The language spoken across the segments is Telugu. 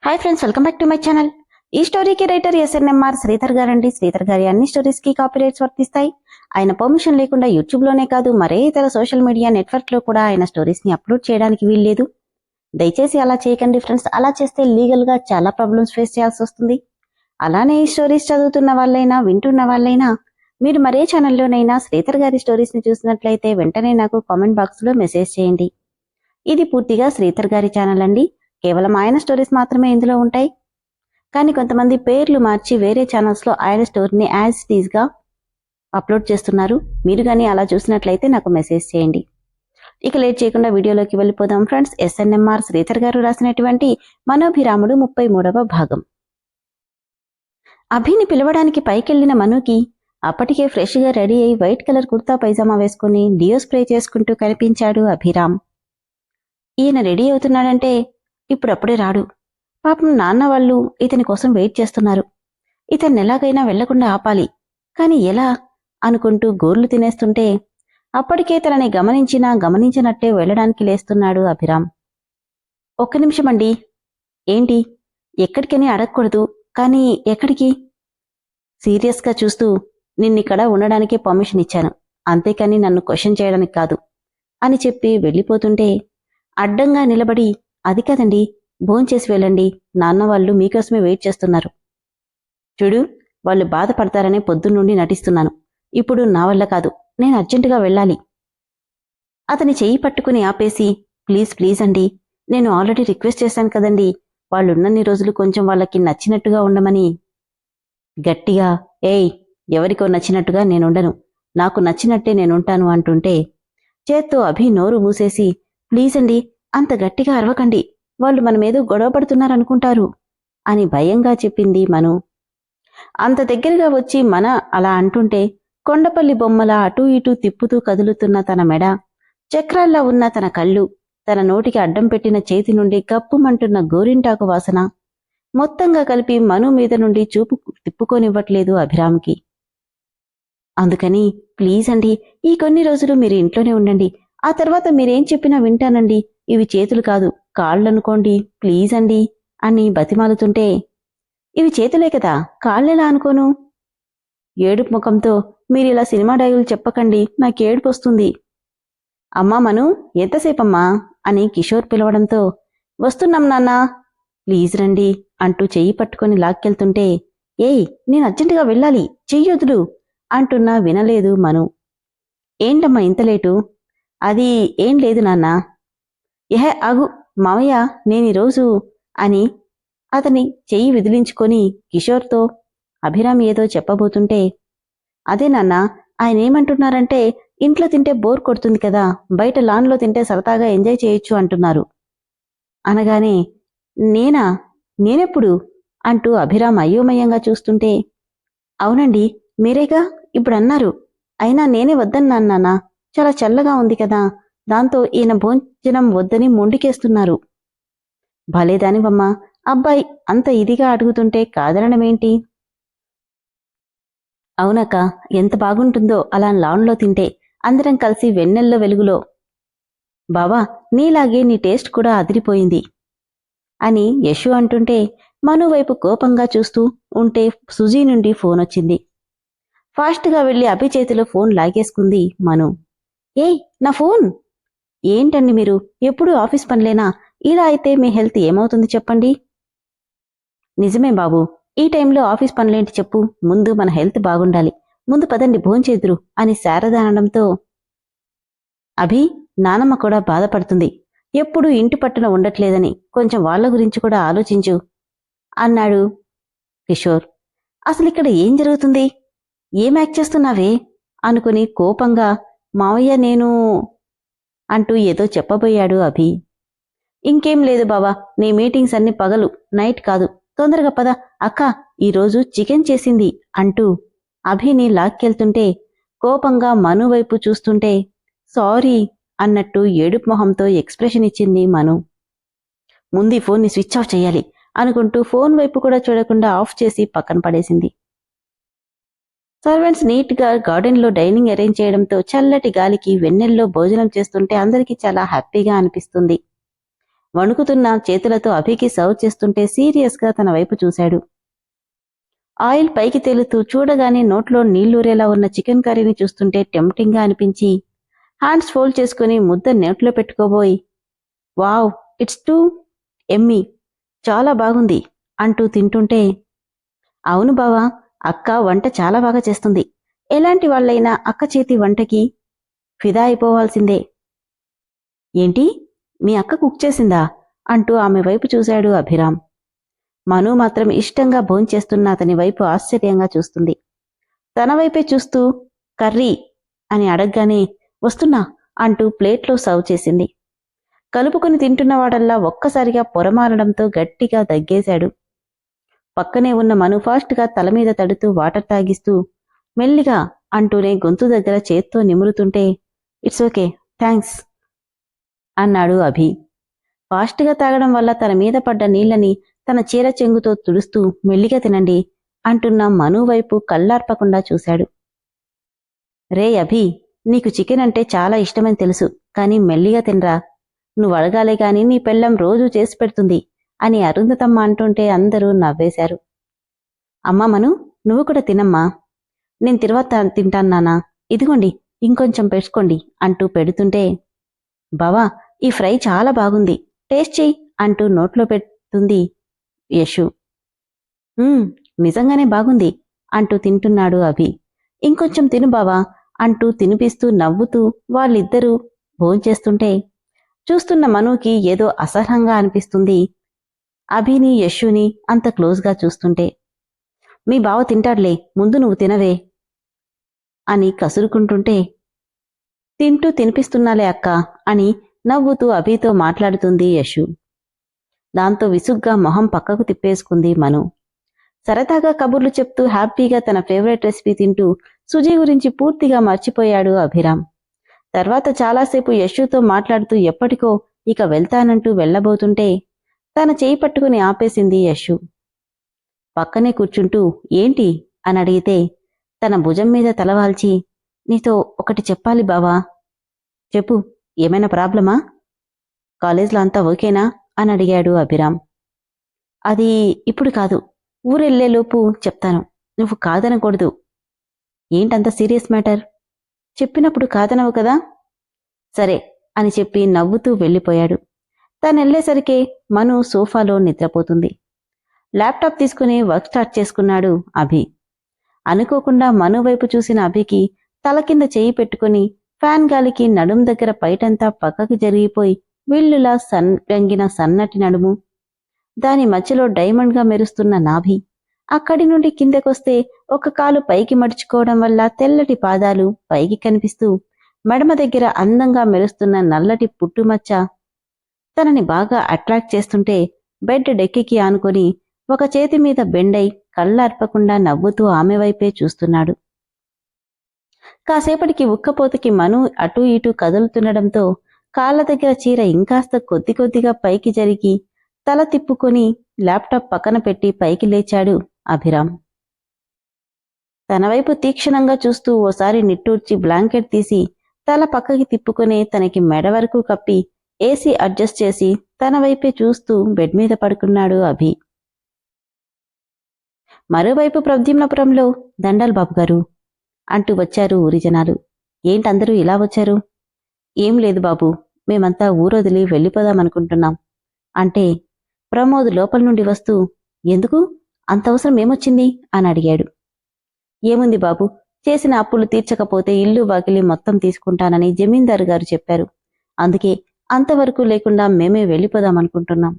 Hi friends, welcome back to my channel. ఈ స్టోరీకి రైటర్ ఎస్ఎన్ఎంఆర్ శ్రీధర్ గారండి. శ్రీధర్ గారి అన్ని స్టోరీస్ కి కాపీరైట్స్ వర్తిస్తాయి. ఆయన పర్మిషన్ లేకుండా యూట్యూబ్ లోనే కాదు మరే ఇతర సోషల్ మీడియా నెట్వర్క్ లో కూడా ఆయన స్టోరీస్ ని అప్లోడ్ చేయడానికి వీల్లేదు. దయచేసి అలా చేయకండి ఫ్రెండ్స్. అలా చేస్తే లీగల్ గా చాలా ప్రాబ్లమ్స్ ఫేస్ చేయాల్సి వస్తుంది. అలానే ఈ స్టోరీస్ చదువుతున్న వాళ్ళైనా వింటున్న వాళ్ళైనా మీరు మరే ఛానల్లోనైనా శ్రీధర్ గారి స్టోరీస్ ని చూసినట్లయితే వెంటనే నాకు కామెంట్ బాక్స్ లో మెసేజ్ చేయండి. ఇది పూర్తిగా శ్రీధర్ గారి ఛానల్ అండి. కేవలం ఆయన స్టోరీస్ మాత్రమే ఇందులో ఉంటాయి. కానీ కొంతమంది పేర్లు మార్చి వేరే ఛానల్స్ లో ఆయన స్టోరీని యాజ్ ఇట్ ఈజ్ గా అప్లోడ్ చేస్తున్నారు. మీరు కానీ అలా చూసినట్లయితే నాకు మెసేజ్ చేయండి. ఇక లేట్ చేయకుండా వీడియోలోకి వెళ్ళిపోదాం ఫ్రెండ్స్. ఎస్ఎన్ఎంఆర్ శ్రీధర్ గారు రాసినటువంటి మనోభిరాముడు 33వ భాగం. అభిని పిలవడానికి పైకెళ్లిన మనుకి అప్పటికే ఫ్రెష్ గా రెడీ అయి వైట్ కలర్ కుర్తా పైజామా వేసుకుని డియో స్ప్రే చేసుకుంటూ కనిపించాడు అభిరామ్. ఈయన రెడీ అవుతున్నాడంటే ఇప్పుడప్పుడే రాడు. పాపం నాన్న వాళ్ళు ఇతని కోసం వెయిట్ చేస్తున్నారు. ఇతన్ని ఎలాగైనా వెళ్లకుండా ఆపాలి. కాని ఎలా అనుకుంటూ గోర్లు తినేస్తుంటే అప్పటికే తనని గమనించినా గమనించినట్టే వెళ్లడానికి లేస్తున్నాడు అభిరామ్. ఒక్క నిమిషమండి. ఏంటి? ఎక్కడికని అడగకూడదు, కానీ ఎక్కడికి? సీరియస్గా చూస్తూ నిన్నిక్కడ ఉండడానికే పర్మిషన్ ఇచ్చాను, అంతేకాని నన్ను క్వశ్చన్ చేయడానికి కాదు అని చెప్పి వెళ్ళిపోతుంటే అడ్డంగా నిలబడి, అది కాదండి, భోంచేసి వెళ్ళండి, నాన్న వాళ్ళు మీకోసమే వెయిట్ చేస్తున్నారు. చూడు, వాళ్ళు బాధపడతారనే పొద్దున్నుండి నటిస్తున్నాను. ఇప్పుడు నా వల్ల కాదు, నేను అర్జెంటుగా వెళ్ళాలి. అతని చెయ్యి పట్టుకుని ఆపేసి, ప్లీజ్ ప్లీజ్ అండి, నేను ఆల్రెడీ రిక్వెస్ట్ చేశాను కదండి, వాళ్ళున్నన్ని రోజులు కొంచెం వాళ్ళకి నచ్చినట్టుగా ఉండమని. గట్టిగా, ఏయ్, ఎవరికో నచ్చినట్టుగా నేనుండను, నాకు నచ్చినట్టే నేనుంటాను అంటుంటే చేత్తో అభి నోరు మూసేసి, ప్లీజ్ అండి, అంత గట్టిగా అరవకండి, వాళ్ళు మనమేదో గొడవ పడుతున్నారనుకుంటారు అని భయంగా చెప్పింది మను. అంత దగ్గరగా వచ్చి మన అలా అంటుంటే కొండపల్లి బొమ్మలా అటూ ఇటూ తిప్పుతూ కదులుతున్న తన మెడ, చక్రాల్లా ఉన్న తన కళ్ళు, తన నోటికి అడ్డం పెట్టిన చేతి నుండి కప్పుమంటున్న గోరింటాకు వాసన మొత్తంగా కలిపి మను మీద నుండి చూపు తిప్పుకోనివ్వట్లేదు అభిరామ్కి. అందుకని ప్లీజ్ అండి, ఈ కొన్ని రోజులు మీరు ఇంట్లోనే ఉండండి, ఆ తర్వాత మీరేం చెప్పినా వింటానండి, ఇవి చేతులు కాదు కాళ్ళనుకోండి, ప్లీజ్ అండి అని బతిమాలుతుంటే, ఇవి చేతులే కదా, కాళ్ళెలా అనుకోను? ఏడుపు ముఖంతో, మీరిలా సినిమా డైలాగులు చెప్పకండి, నాకేడుపు వస్తుంది. అమ్మా మను, ఎంతసేపమ్మా అని కిషోర్ పిలవడంతో, వస్తున్నాం నాన్నా, ప్లీజ్ రండి అంటూ చెయ్యి పట్టుకొని లాక్కెళ్తుంటే, ఏయ్, నేను అర్జెంటుగా వెళ్ళాలి, చెయ్యొదులు అంటున్నా వినలేదు మను. ఏంటమ్మా ఇంత లేటు? అది ఏం లేదు నాన్నా. ఎహే ఆగు మావయ్య, నేనీరోజు అని అతని చెయ్యి విదిలించుకొని కిషోర్తో అభిరామ్ ఏదో చెప్పబోతుంటే, అదే నాన్న, ఆయనేమంటున్నారంటే ఇంట్లో తింటే బోర్ కొడుతుంది కదా, బయట లాన్లో తింటే సరదాగా ఎంజాయ్ చేయొచ్చు అంటున్నారు అనగానే, నేనా? నేనెప్పుడు అంటూ అభిరామ్ అయోమయంగా చూస్తుంటే, అవునండి, మీరేగా ఇప్పుడన్నారు, అయినా నేనే వద్దన్నాను నాన్నా, చాలా చల్లగా ఉంది కదా, దాంతో ఈయన భోజనం వద్దని మొండికేస్తున్నారు. భలేదానివమ్మా, అబ్బాయి అంత ఇదిగా అడుగుతుంటే కాదనడమేంటి? అవునక్క, ఎంత బాగుంటుందో అలా లాన్లో తింటే, అందరం కలిసి వెన్నెల్లో వెలుగులో. బావా, నీలాగే నీ టేస్ట్ కూడా అదిరిపోయింది అని యశు అంటుంటే మనువైపు కోపంగా చూస్తూ ఉంటే సుజీ నుండి ఫోన్ వచ్చింది. ఫాస్ట్గా వెళ్లి అభి చేతిలో ఫోన్ లాగేసుకుంది మను. ఏయ్, నా ఫోన్! ఏంటండి మీరు, ఎప్పుడూ ఆఫీస్ పనిలేనా? ఇలా అయితే మీ హెల్త్ ఏమవుతుంది చెప్పండి? నిజమే బాబు, ఈ టైంలో ఆఫీస్ పనులేంటి చెప్పు, ముందు మన హెల్త్ బాగుండాలి, ముందు పదండి భోంచేద్దురు అని శారద అనడంతో, అభి, నానమ్మ కూడా బాధపడుతుంది, ఎప్పుడూ ఇంటి పట్టున ఉండట్లేదని కొంచెం వాళ్ల గురించి కూడా ఆలోచించు అన్నాడు కిషోర్. అసలిక్కడ ఏం జరుగుతుంది? ఏం యాక్ట్ చేస్తున్నావే అనుకుని కోపంగా, మావయ్య నేను అంటూ ఏదో చెప్పబోయాడు అభి. ఇంకేం లేదు బావా, నీ మీటింగ్స్ అన్ని పగలు, నైట్ కాదు, తొందరగా పద, అక్క ఈరోజు చికెన్ చేసింది అంటూ అభిని లాక్కెళ్తుంటే కోపంగా మను వైపు చూస్తుంటే సారీ అన్నట్టు ఏడుపు మొహంతో ఎక్స్ప్రెషన్ ఇచ్చింది మను. ముందు ఫోన్ని స్విచ్ ఆఫ్ చేయాలి అనుకుంటూ ఫోన్ వైపు కూడా చూడకుండా ఆఫ్ చేసి పక్కన పడేసింది. సర్వెంట్స్ నీట్గా గార్డెన్లో డైనింగ్ అరేంజ్ చేయడంతో చల్లటి గాలికి వెన్నెల్లో భోజనం చేస్తుంటే అందరికీ చాలా హ్యాపీగా అనిపిస్తుంది. వణుకుతున్న చేతులతో అభికి సర్వ్ చేస్తుంటే సీరియస్గా తన వైపు చూశాడు. ఆయిల్ పైకి తేలుతూ చూడగానే నోట్లో నీళ్లూరేలా ఉన్న చికెన్ కర్రీని చూస్తుంటే టెంప్టింగ్గా అనిపించి హ్యాండ్స్ ఫోల్డ్ చేసుకుని ముద్ద నోట్లో పెట్టుకోబోయి, వావ్, ఇట్స్ టూ ఎమ్మీ, చాలా బాగుంది అంటూ తింటుంటే, అవును బావా, అక్క వంట చాలా బాగా చేస్తుంది. ఎలాంటి వాళ్ళైనా అక్క చేతి వంటకి ఫిదా అయిపోవాల్సిందే. ఏంటి, మీ అక్క కుక్ చేసిందా అంటూ ఆమె వైపు చూశాడు అభిరామ్. మను మాత్రం ఇష్టంగా భోంచేస్తున్న అతని వైపు ఆశ్చర్యంగా చూస్తుంది. తన వైపే చూస్తూ కర్రీ అని అడగగానే వస్తున్నా అంటూ ప్లేట్లో సర్వ్ చేసింది. కలుపుకొని తింటున్నవాడల్లా ఒక్కసారిగా పొరమారడంతో గట్టిగా దగ్గేశాడు. పక్కనే ఉన్న మను ఫాస్ట్గా తలమీద తడుతూ వాటర్ తాగిస్తూ మెల్లిగా అంటూనే గొంతు దగ్గర చేత్తో నిమురుతుంటే, ఇట్స్ ఓకే, థ్యాంక్స్ అన్నాడు అభి. ఫాస్ట్గా తాగడం వల్ల తన మీద పడ్డ నీళ్లని తన చీర చెంగుతో తుడుస్తూ మెల్లిగా తినండి అంటున్న మను వైపు కళ్ళార్పకుండా చూశాడు. రే అభి, నీకు చికెన్ అంటే చాలా ఇష్టమని తెలుసు, కానీ మెల్లిగా తినరా. నువ్వు అడగాలే గాని నీ పెళ్ళం రోజూ చేసి పెడుతుంది అని అరుంధతమ్మ అంటుంటే అందరూ నవ్వేశారు. అమ్మా మను, నువ్వు కూడా తినమ్మా. నేను తర్వాత తింటాను నానా, ఇదిగోండి ఇంకొంచెం పెట్టుకోండి అంటూ పెడుతుంటే, బావా, ఈ ఫ్రై చాలా బాగుంది, టేస్ట్ చెయ్యి అంటూ నోట్లో పెడుతుంది యశు. నిజంగానే బాగుంది అంటూ తింటున్నాడు అభి. ఇంకొంచెం తిను బావా అంటూ తినిపిస్తూ నవ్వుతూ వాళ్ళిద్దరూ భోంచేస్తుంటే చూస్తున్న మనుకి ఏదో అసహ్యంగా అనిపిస్తుంది. అభిని యశుని అంత క్లోజ్గా చూస్తుంటే, మీ బావ తింటాడులే, ముందు నువ్వు తినవే అని కసురుకుంటుంటే, తింటూ తినిపిస్తున్నాలే అక్క అని నవ్వుతూ అభితో మాట్లాడుతుంది యశు. దాంతో విసుగ్గా మొహం పక్కకు తిప్పేసుకుంది మను. సరదాగా కబుర్లు చెప్తూ హ్యాపీగా తన ఫేవరెట్ రెసిపీ తింటూ సుజీ గురించి పూర్తిగా మర్చిపోయాడు అభిరామ్. తర్వాత చాలాసేపు యశుతో మాట్లాడుతూ ఎప్పటికో ఇక వెళ్తానంటూ వెళ్లబోతుంటే తన చేయి పట్టుకుని ఆపేసింది యశు. పక్కనే కూర్చుంటూ ఏంటి అని అడిగితే తన భుజం మీద తలవాల్చి, నీతో ఒకటి చెప్పాలి బావా. చెప్పు, ఏమైనా ప్రాబ్లమా? కాలేజ్లో అంతా ఓకేనా అని అడిగాడు అభిరామ్. అది ఇప్పుడు కాదు, ఊరెళ్లేలోపు చెప్తాను, నువ్వు కాదనకూడదు. ఏంటంత సీరియస్ మ్యాటర్? చెప్పినప్పుడు కాదనవు కదా. సరే అని చెప్పి నవ్వుతూ వెళ్ళిపోయాడు. తనెళ్లేసరికే మను సోఫాలో నిద్రపోతుంది. ల్యాప్టాప్ తీసుకుని వర్క్ స్టార్ట్ చేసుకున్నాడు అభి. అనుకోకుండా మను వైపు చూసిన అభికి తల కింద చేయి పెట్టుకుని ఫ్యాన్ గాలికి నడుం దగ్గర పైటంతా పక్కకి జరిగిపోయి విల్లులా రంగిన సన్నటి నడుము, దాని మధ్యలో డైమండ్గా మెరుస్తున్న నాభి, అక్కడి నుండి కిందకొస్తే ఒక కాలు పైకి మడుచుకోవడం వల్ల తెల్లటి పాదాలు పైకి కనిపిస్తూ మెడమ దగ్గర అందంగా మెరుస్తున్న నల్లటి పుట్టుమచ్చ తనని బాగా అట్రాక్ట్ చేస్తుంటే బెడ్ డెక్కికి ఆనుకొని ఒక చేతి మీద బెండై కళ్ళార్పకుండా నవ్వుతూ ఆమె వైపే చూస్తున్నాడు. కాసేపటికి ఉక్కపోతకి మను అటూ ఇటూ కదులుతుండడంతో కాళ్ల దగ్గర చీర ఇంకాస్త కొద్ది కొద్దిగా పైకి జరిగి తల తిప్పుకొని ల్యాప్టాప్ పక్కన పెట్టి పైకి లేచాడు అభిరామ్. తన వైపు తీక్షణంగా చూస్తూ ఓసారి నిట్టూర్చి బ్లాంకెట్ తీసి తల పక్కకి తిప్పుకుని తనకి మెడ వరకు కప్పి ఏసీ అడ్జస్ట్ చేసి తన వైపే చూస్తూ బెడ్ మీద పడుకున్నాడు అభి. మరోవైపు ప్రద్యుమ్నపురంలో దండాల్ బాబుగారు అంటూ వచ్చారు ఊరి జనాలు. ఏంటందరూ ఇలా వచ్చారు? ఏం లేదు బాబు, మేమంతా ఊరొదిలి వెళ్ళిపోదామనుకుంటున్నాం అంటే ప్రమోద్ లోపల నుండి వస్తూ, ఎందుకు అంత అవసరం ఏమొచ్చింది అని అడిగాడు. ఏముంది బాబు, చేసిన అప్పులు తీర్చకపోతే ఇల్లు వాకిలి మొత్తం తీసుకుంటానని జమీందారు గారు చెప్పారు. అందుకే అంతవరకు లేకుండా మేమే వెళ్ళిపోదామనుకుంటున్నాం.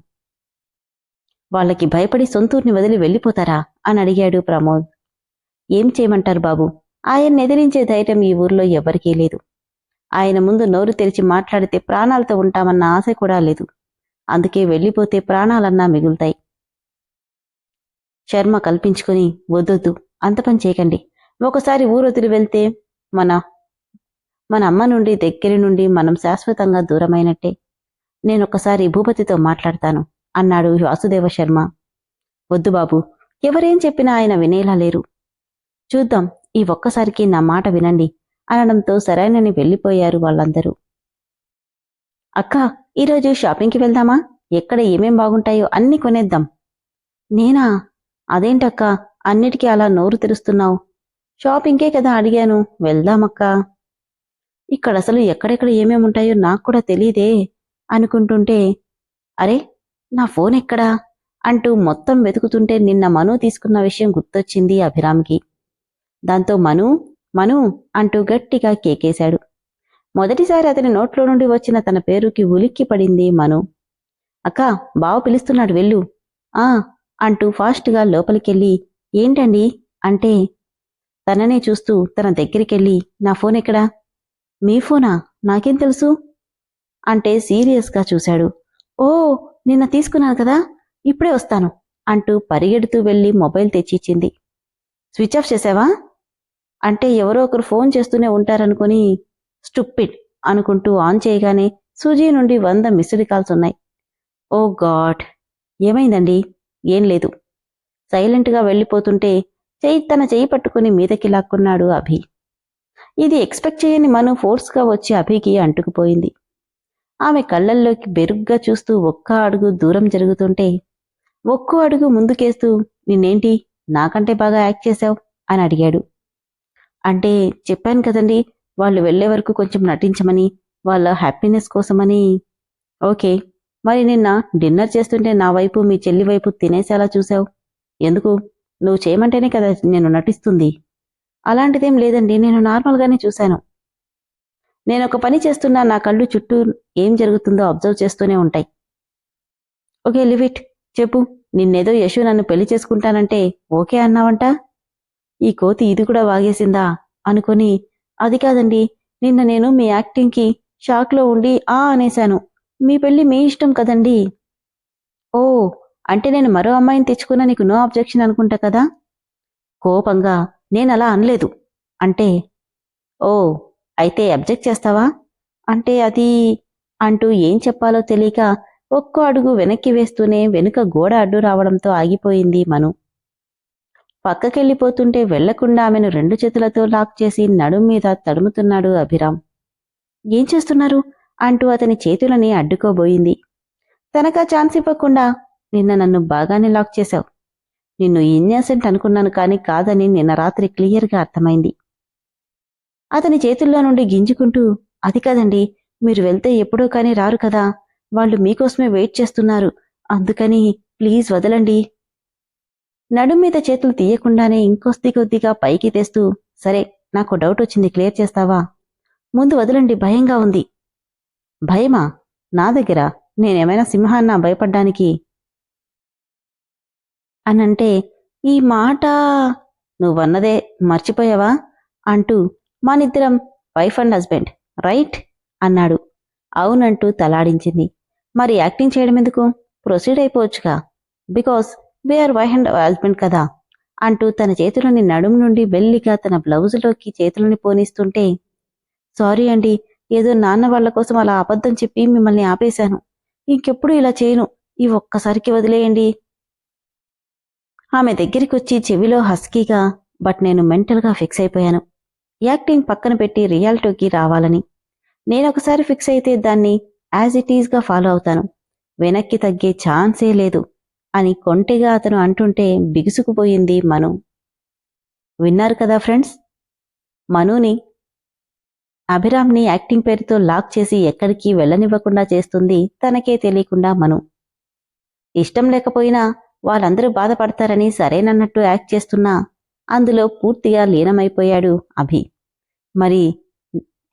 వాళ్ళకి భయపడి సొంతూర్ని వదిలి వెళ్ళిపోతారా అని అడిగాడు ప్రమోద్. ఏం చేయమంటారు బాబు, ఆయన్ని ఎదిరించే ధైర్యం ఈ ఊర్లో ఎవరికీ లేదు. ఆయన ముందు నోరు తెరిచి మాట్లాడితే ప్రాణాలతో ఉంటామన్న ఆశ కూడా లేదు. అందుకే వెళ్ళిపోతే ప్రాణాలన్నా మిగులుతాయి. శర్మ కల్పించుకుని, వద్దొద్దు, అంత పని చేయకండి. ఒకసారి ఊరొదిలి వెళ్తే మన అమ్మ నుండి దగ్గరి నుండి మనం శాశ్వతంగా దూరమైనట్టే. నేనొక్కసారి భూపతితో మాట్లాడతాను అన్నాడు వాసుదేవ శర్మ. వద్దు బాబు, ఎవరేం చెప్పినా ఆయన వినేలా లేరు. చూద్దాం, ఈ ఒక్కసారికి నా మాట వినండి అనడంతో సరైనని వెళ్ళిపోయారు వాళ్ళందరూ. అక్క, ఈరోజు షాపింగ్కి వెళ్దామా ఎక్కడ ఏమేం బాగుంటాయో అన్నీ కొనేద్దాం. నేనా? అదేంటక్క అన్నిటికీ అలా నోరు తెరుస్తున్నావు? షాపింగ్కే కదా అడిగాను, వెళ్దామక్కా. ఇక్కడసలు ఎక్కడెక్కడ ఏమేముంటాయో నాకు కూడా తెలీదే అనుకుంటుంటే, అరే నా ఫోన్ ఎక్కడా అంటూ మొత్తం వెతుకుతుంటే నిన్న మను తీసుకున్న విషయం గుర్తొచ్చింది అభిరామ్కి. దాంతో మను మను అంటూ గట్టిగా కేకేశాడు. మొదటిసారి అతని నోట్లో నుండి వచ్చిన తన పేరుకి ఉలిక్కి పడింది మను. అక్కా, బావ పిలుస్తున్నాడు వెళ్ళు. ఆ అంటూ ఫాస్ట్గా లోపలికెళ్ళి ఏంటండి అంటే తననే చూస్తూ తన దగ్గరికెళ్ళి నా ఫోన్ ఎక్కడా? మీ ఫోనా? నాకేం తెలుసు అంటే సీరియస్గా చూశాడు. ఓ, నిన్న తీసుకున్నాను కదా, ఇప్పుడే వస్తాను అంటూ పరిగెడుతూ వెళ్లి మొబైల్ తెచ్చిచ్చింది. స్విచ్ ఆఫ్ చేశావా అంటే ఎవరో ఒకరు ఫోన్ చేస్తూనే ఉంటారనుకుని స్టూపిడ్ అనుకుంటూ ఆన్ చేయగానే సుజీ నుండి 100 మిస్డ్ కాల్స్ ఉన్నాయి. ఓ గాడ్, ఏమైందండి? ఏం లేదు. సైలెంట్గా వెళ్ళిపోతుంటే తన చెయ్యి పట్టుకుని మీదకి లాక్కున్నాడు అభి. ఇది ఎక్స్పెక్ట్ చేయని మను ఫోర్స్గా వచ్చి అభికి అంటుకుపోయింది. ఆమె కళ్ళల్లోకి బెరుగ్గా చూస్తూ ఒక్క అడుగు దూరం జరుగుతుంటే ఒక్కో అడుగు ముందుకేస్తూ నిన్నేంటి నాకంటే బాగా యాక్ట్ చేశావు అని అడిగాడు. అంటే చెప్పాను కదండి, వాళ్ళు వెళ్లే వరకు కొంచెం నటించమని, వాళ్ళ హ్యాపీనెస్ కోసమని. ఓకే, మరి నిన్న డిన్నర్ చేస్తుంటే నా వైపు మీ చెల్లి వైపు తినేసేలా చూశావు ఎందుకు? నువ్వు చేయమంటేనే కదా నేను నటిస్తుంది. అలాంటిదేం లేదండి, నేను నార్మల్గానే చూశాను. నేనొక పని చేస్తున్నా నా కళ్ళు చుట్టూ ఏం జరుగుతుందో అబ్జర్వ్ చేస్తూనే ఉంటాయి. Okay live it. చెప్పు, నిన్నేదో యశు నన్ను పెళ్లి చేసుకుంటానంటే ఓకే అన్నావంట. ఈ కోతి ఇది కూడా వాగేసిందా అనుకొని, అది కాదండి, నిన్న నేను మీ యాక్టింగ్కి షాక్లో ఉండి అనేశాను. మీ పెళ్లి మీ ఇష్టం కదండి. ఓ, అంటే నేను మరో అమ్మాయిని తెచ్చుకున్నా నీకు నో అబ్జెక్షన్ అనుకుంటా కదా. కోపంగా నేనలా అనలేదు అంటే, ఓ అయితే అబ్జెక్ట్ చేస్తావా అంటే అది అంటూ ఏం చెప్పాలో తెలియక ఒక్కో అడుగు వెనక్కి వేస్తూనే వెనుక గోడ అడ్డు రావడంతో ఆగిపోయింది మను. పక్కకెళ్ళిపోతుంటే వెళ్లకుండా ఆమెను 2 చేతులతో లాక్ చేసి నడుం మీద తడుముతున్నాడు అభిరామ్. ఏం చేస్తున్నారు అంటూ అతని చేతులని అడ్డుకోబోయింది. తనకా ఛాన్స్ ఇవ్వకుండా, నిన్న నన్ను బాగానే లాక్ చేశావు. నిన్ను ఇన్నోసెంట్ అనుకున్నాను కానీ కాదని నిన్న రాత్రి క్లియర్గా అర్థమైంది. అతని చేతుల్లో నుండి గింజుకుంటూ, అది కాదండి, మీరు వెళ్తే ఎప్పుడో కానీ రారు కదా, వాళ్ళు మీకోసమే వెయిట్ చేస్తున్నారు, అందుకని ప్లీజ్ వదలండి. నడుం మీద చేతులు తీయకుండానే ఇంకొద్ది కొద్దిగా పైకి తెస్తూ, సరే నాకు డౌట్ వచ్చింది, క్లియర్ చేస్తావా? ముందు వదలండి, భయంగా ఉంది. భయమా? నా దగ్గర? నేనేమైనా సింహాన్నా భయపడ్డానికి అనంటే, ఈ మాట నువ్వన్నదే మర్చిపోయావా అంటూ మనిద్దరం వైఫ్ అండ్ హస్బెండ్ రైట్ అన్నాడు. అవునంటూ తలాడించింది. మరి యాక్టింగ్ చేయడం ఎందుకు? ప్రొసీడ్ అయిపోవచ్చుగా, because we are wife and husband కదా అంటూ తన చేతులని నడుము నుండి బెల్లిగా తన బ్లౌజులోకి చేతులని పోనిస్తుంటే, సారీ అండి, ఏదో నాన్న వాళ్ల కోసం అలా అబద్ధం చెప్పి మిమ్మల్ని ఆపేశాను. ఇంకెప్పుడు ఇలా చేయను, ఈ ఒక్కసారికి వదిలేయండి. ఆమె దగ్గరికొచ్చి చెవిలో హస్కీగా, బట్ నేను మెంటల్గా ఫిక్స్ అయిపోయాను, యాక్టింగ్ పక్కన పెట్టి రియాలిటీకి రావాలని. నేనొకసారి ఫిక్స్ అయితే దాన్ని యాజ్ ఇట్ ఈజ్గా ఫాలో అవుతాను, వెనక్కి తగ్గే ఛాన్సే లేదు అని కొంటెగా అతను అంటుంటే బిగుసుకుపోయింది మను. విన్నారు కదా ఫ్రెండ్స్, మనుని అభిరామ్ని యాక్టింగ్ పేరుతో లాక్ చేసి ఎక్కడికి వెళ్ళనివ్వకుండా చేస్తుంది తనకే తెలియకుండా మను. ఇష్టం లేకపోయినా వాళ్ళందరూ బాధపడతారని సరేనన్నట్టు యాక్ట్ చేస్తున్నా అందులో పూర్తిగా లీనమైపోయాడు అభి. మరి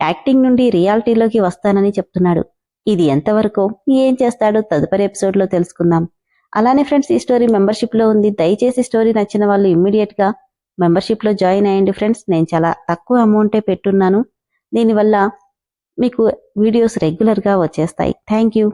యాక్టింగ్ నుండి రియాలిటీలోకి వస్తానని చెప్తున్నాడు. ఇది ఎంతవరకు, ఏం చేస్తాడో తదుపరి ఎపిసోడ్లో తెలుసుకుందాం. అలానే ఫ్రెండ్స్, ఈ స్టోరీ మెంబర్షిప్లో ఉంది. దయచేసి స్టోరీ నచ్చిన వాళ్ళు ఇమ్మీడియట్గా మెంబర్షిప్లో జాయిన్ అయ్యండి ఫ్రెండ్స్. నేను చాలా తక్కువ అమౌంటే పెట్టున్నాను, దీనివల్ల మీకు వీడియోస్ రెగ్యులర్గా వచ్చేస్తాయి. Thank you.